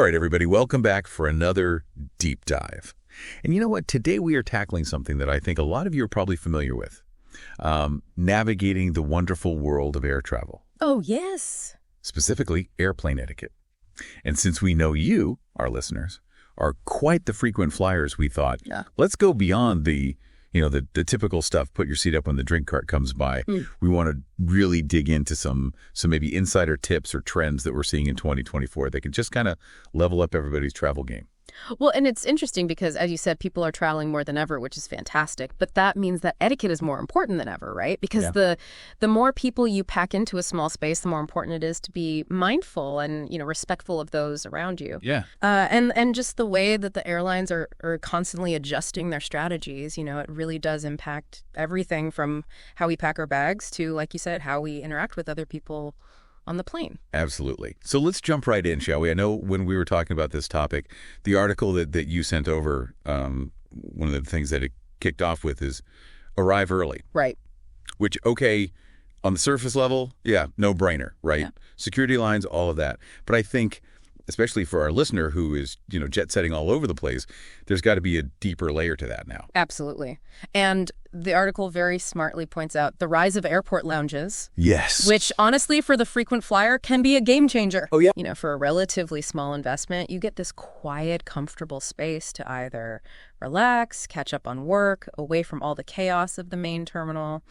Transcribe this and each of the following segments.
right, everybody, welcome back for another deep dive. And you know what? Today we are tackling something that I think a lot of you are probably familiar with, navigating the wonderful world of air travel. Oh, yes. Specifically, airplane etiquette. And since we know you, our listeners, are quite the frequent flyers, we thought, let's go beyond the typical stuff, put your seat up when the drink cart comes by. We want to really dig into some maybe insider tips or trends that we're seeing in 2024 that can just kind of level up everybody's travel game. Well, and it's interesting because, as you said, people are traveling more than ever, which is fantastic. But that means that etiquette is more important than ever, right? Because the more people you pack into a small space, the more important it is to be mindful and, respectful of those around you. Yeah. And just the way that the airlines are constantly adjusting their strategies, it really does impact everything from how we pack our bags to, like you said, how we interact with other people on the plane. Absolutely. So let's jump right in, shall we? I know when we were talking about this topic, the article that you sent over, one of the things that it kicked off with is arrive early. Right. Which, okay, on the surface level, no brainer, right? Yeah. Security lines, all of that. But I think, especially for our listener who is, jet setting all over the place, there's got to be a deeper layer to that now. Absolutely. And the article very smartly points out the rise of airport lounges. Yes. Which, honestly, for the frequent flyer can be a game changer. Oh, yeah. For a relatively small investment, you get this quiet, comfortable space to either relax, catch up on work, away from all the chaos of the main terminal.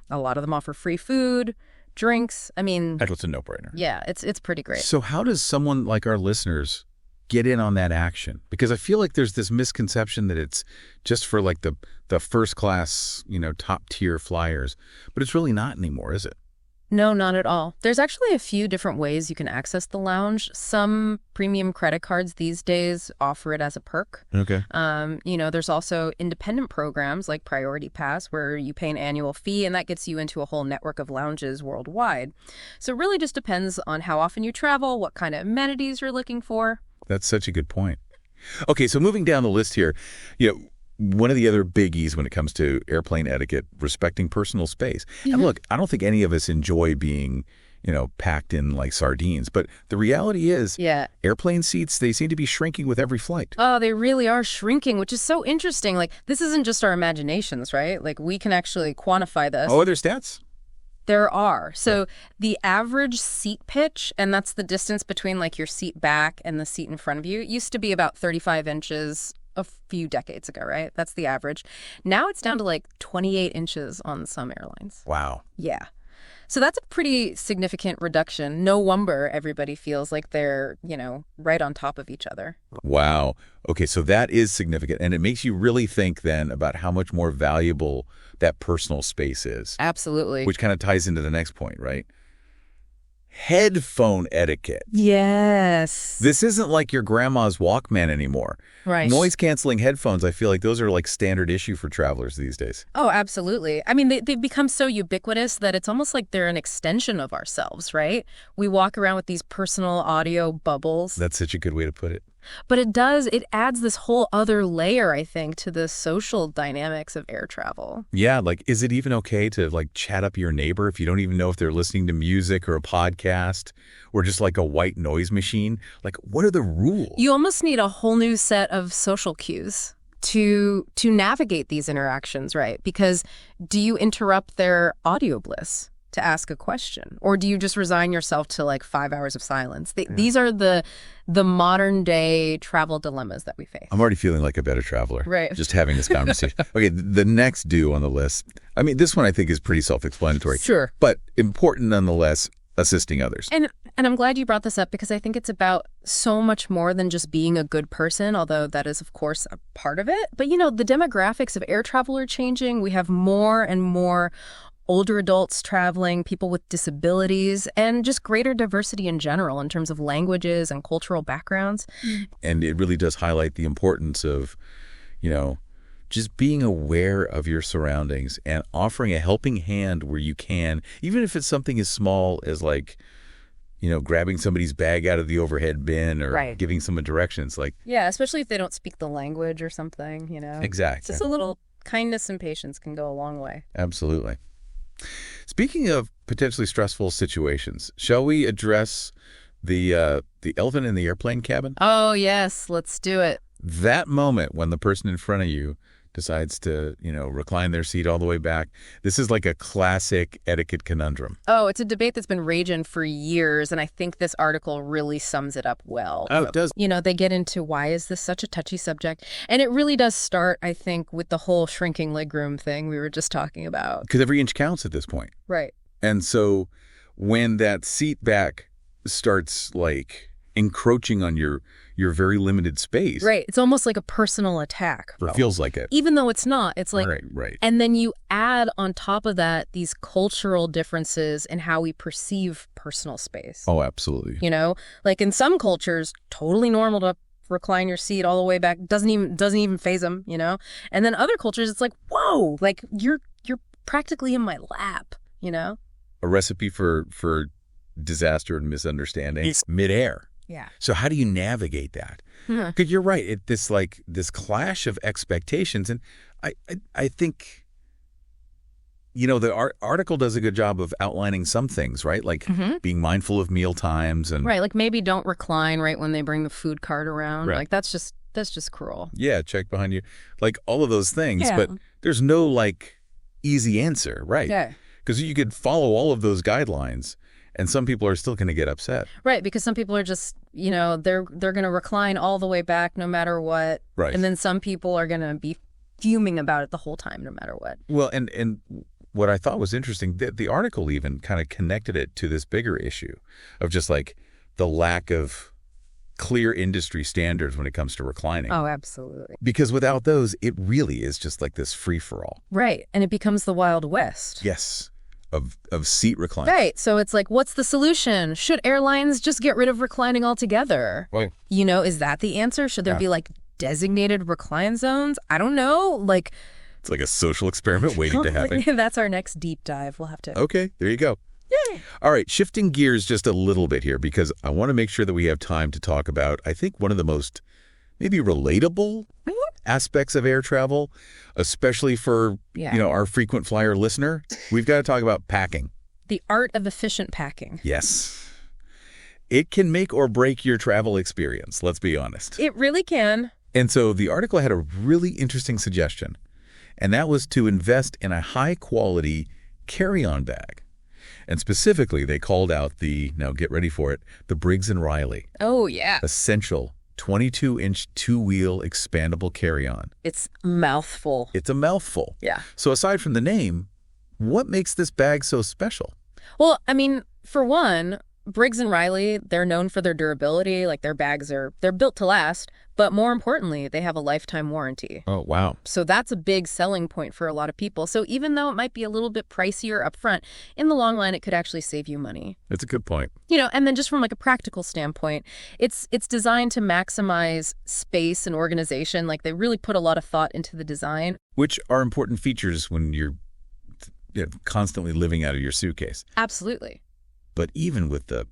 A lot of them offer free food, drinks. It's a no-brainer. Yeah, it's pretty great. So how does someone like our listeners get in on that action? Because I feel like there's this misconception that it's just for like the first class, top tier flyers, but it's really not anymore, is it? No, not at all. There's actually a few different ways you can access the lounge. Some premium credit cards these days offer it as a perk. Okay. There's also independent programs like Priority Pass where you pay an annual fee and that gets you into a whole network of lounges worldwide. So it really just depends on how often you travel, what kind of amenities you're looking for. That's such a good point. Okay, so moving down the list here, one of the other biggies when it comes to airplane etiquette, respecting personal space. Mm-hmm. And look, I don't think any of us enjoy being, packed in like sardines. But the reality is, airplane seats, they seem to be shrinking with every flight. Oh, they really are shrinking, which is so interesting. Like, this isn't just our imaginations, right? Like, we can actually quantify this. Oh, are there stats? There are. So the average seat pitch, and that's the distance between like your seat back and the seat in front of you, it used to be about 35 inches a few decades ago, right? That's the average. Now it's down to like 28 inches on some airlines. Wow. Yeah. So that's a pretty significant reduction. No wonder everybody feels like they're, right on top of each other. Wow. Okay, so that is significant. And it makes you really think then about how much more valuable that personal space is. Absolutely. Which kind of ties into the next point, right? Headphone etiquette. Yes. This isn't like your grandma's Walkman anymore. Right. Noise-canceling headphones, I feel like those are like standard issue for travelers these days. Oh, absolutely. They've become so ubiquitous that it's almost like they're an extension of ourselves, right? We walk around with these personal audio bubbles. That's such a good way to put it. But it adds this whole other layer, I think, to the social dynamics of air travel. Yeah, like, is it even okay to, like, chat up your neighbor if you don't even know if they're listening to music or a podcast or just, like, a white noise machine? Like, what are the rules? You almost need a whole new set of social cues to navigate these interactions, right? Because do you interrupt their audio bliss to ask a question? Or do you just resign yourself to like 5 hours of silence? These are the modern day travel dilemmas that we face. I'm already feeling like a better traveler. Right. Just having this conversation. Okay, the next do on the list. This one I think is pretty self-explanatory. Sure. But important nonetheless, assisting others. And I'm glad you brought this up because I think it's about so much more than just being a good person, although that is, of course, a part of it. But, the demographics of air travel are changing. We have more and more older adults traveling, people with disabilities, and just greater diversity in general in terms of languages and cultural backgrounds. And it really does highlight the importance of, just being aware of your surroundings and offering a helping hand where you can, even if it's something as small as like, grabbing somebody's bag out of the overhead bin or giving someone directions. Like, yeah, especially if they don't speak the language or something, Exactly. Just a little kindness and patience can go a long way. Absolutely. Speaking of potentially stressful situations, shall we address The elephant in the airplane cabin. Oh, yes. Let's do it. That moment when the person in front of you decides to, recline their seat all the way back. This is like a classic etiquette conundrum. Oh, it's a debate that's been raging for years, and I think this article really sums it up well. Oh, it does. They get into why is this such a touchy subject? And it really does start, I think, with the whole shrinking legroom thing we were just talking about. Because every inch counts at this point. Right. And so when that seat back starts encroaching on your very limited space. Right. It's almost like a personal attack. Or it feels like it. Even though it's not. It's like, right. And then you add on top of that these cultural differences in how we perceive personal space. Oh, absolutely. Like in some cultures, totally normal to recline your seat all the way back. Doesn't even faze them, And then other cultures, it's like, whoa, like you're practically in my lap, A recipe for disaster and misunderstanding. It's midair. Yeah. So how do you navigate that? Because you're right. This clash of expectations. And I think, the article does a good job of outlining some things, right? Like being mindful of meal times. And right. Like maybe don't recline right when they bring the food cart around. Right. Like that's just cruel. Yeah. Check behind you. Like all of those things. Yeah. But there's no easy answer, right? Yeah. Because you could follow all of those guidelines. And some people are still going to get upset. Right, because some people are just, they're going to recline all the way back no matter what. Right. And then some people are going to be fuming about it the whole time no matter what. Well, and what I thought was interesting, the article even kind of connected it to this bigger issue of just the lack of clear industry standards when it comes to reclining. Oh, absolutely. Because without those, it really is just like this free-for-all. Right, and it becomes the Wild West. Yes. Of seat reclining. Right. So it's like, what's the solution? Should airlines just get rid of reclining altogether? Right. Is that the answer? Should there be designated recline zones? I don't know. It's like a social experiment waiting to happen. That's our next deep dive. We'll have to. Okay, there you go. Yay. All right, shifting gears just a little bit here because I want to make sure that we have time to talk about, I think, one of the most maybe relatable aspects of air travel, especially for, our frequent flyer listener. We've got to talk about packing. The art of efficient packing. Yes. It can make or break your travel experience, let's be honest. It really can. And so the article had a really interesting suggestion, and that was to invest in a high-quality carry-on bag. And specifically, they called out now get ready for it, the Briggs & Riley. Oh, yeah. Essential 22-inch two-wheel expandable carry-on. It's a mouthful. It's a mouthful. Yeah. So aside from the name, what makes this bag so special? Well, I mean, for one, Briggs & Riley, they're known for their durability. Like their bags they're built to last. But more importantly, they have a lifetime warranty. Oh, wow. So that's a big selling point for a lot of people. So even though it might be a little bit pricier up front, in the long run, it could actually save you money. That's a good point. And then just from a practical standpoint, it's designed to maximize space and organization. Like they really put a lot of thought into the design. Which are important features when you're constantly living out of your suitcase. Absolutely. But even with the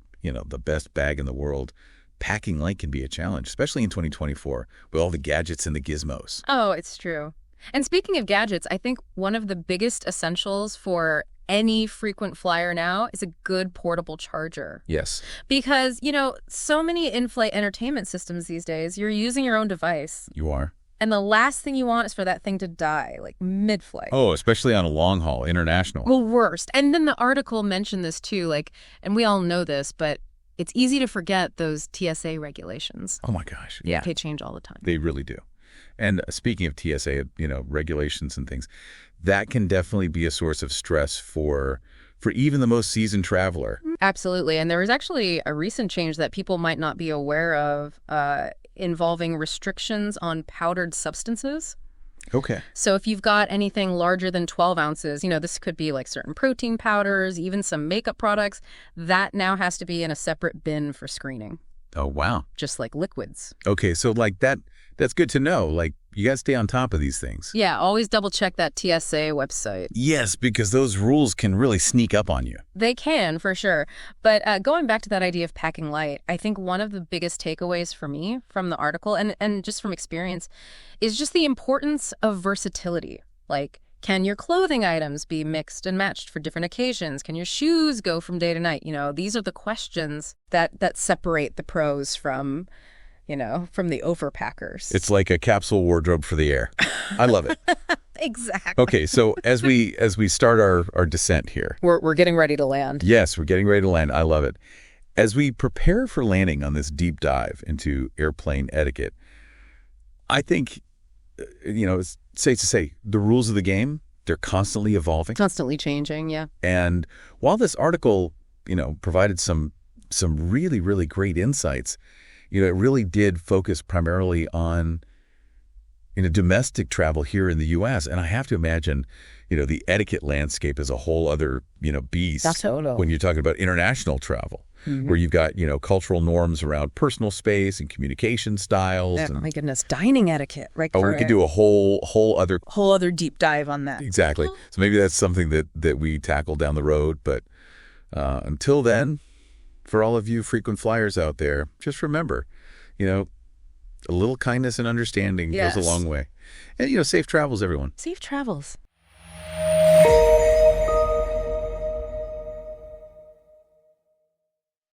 best bag in the world, packing light can be a challenge, especially in 2024 with all the gadgets and the gizmos. Oh, it's true. And speaking of gadgets, I think one of the biggest essentials for any frequent flyer now is a good portable charger. Yes. Because, so many in-flight entertainment systems these days, you're using your own device. You are. And the last thing you want is for that thing to die, mid-flight. Oh, especially on a long haul, international. Well, worst. And then the article mentioned this too, and we all know this, but it's easy to forget those TSA regulations. Oh my gosh. Yeah. They change all the time. They really do. And speaking of TSA, regulations and things, that can definitely be a source of stress for even the most seasoned traveler. Absolutely. And there was actually a recent change that people might not be aware of involving restrictions on powdered substances. Okay. So if you've got anything larger than 12 ounces, this could be certain protein powders, even some makeup products, that now has to be in a separate bin for screening. Oh, wow. Just like liquids. Okay. So that's good to know. You got to stay on top of these things. Yeah. Always double check that TSA website. Yes, because those rules can really sneak up on you. They can, for sure. But going back to that idea of packing light, I think one of the biggest takeaways for me from the article and just from experience is just the importance of versatility. Can your clothing items be mixed and matched for different occasions? Can your shoes go from day to night? These are the questions that separate the pros from the overpackers. It's like a capsule wardrobe for the air. I love it. Exactly. Okay, so as we start our descent here. We're getting ready to land. Yes, we're getting ready to land. I love it. As we prepare for landing on this deep dive into airplane etiquette, I think, it's safe to say the rules of the game, they're constantly evolving. Constantly changing, yeah. And while this article, provided some really, really great insights, it really did focus primarily on domestic travel here in the U.S. And I have to imagine, the etiquette landscape is a whole other, beast. That's total. When you're talking about international travel, where you've got, cultural norms around personal space and communication styles. Oh, my goodness. Dining etiquette, right? Oh, we could do a whole other deep dive on that. Exactly. So maybe that's something that we tackle down the road. But until then, for all of you frequent flyers out there, just remember, a little kindness and understanding goes a long way. And, safe travels, everyone. Safe travels.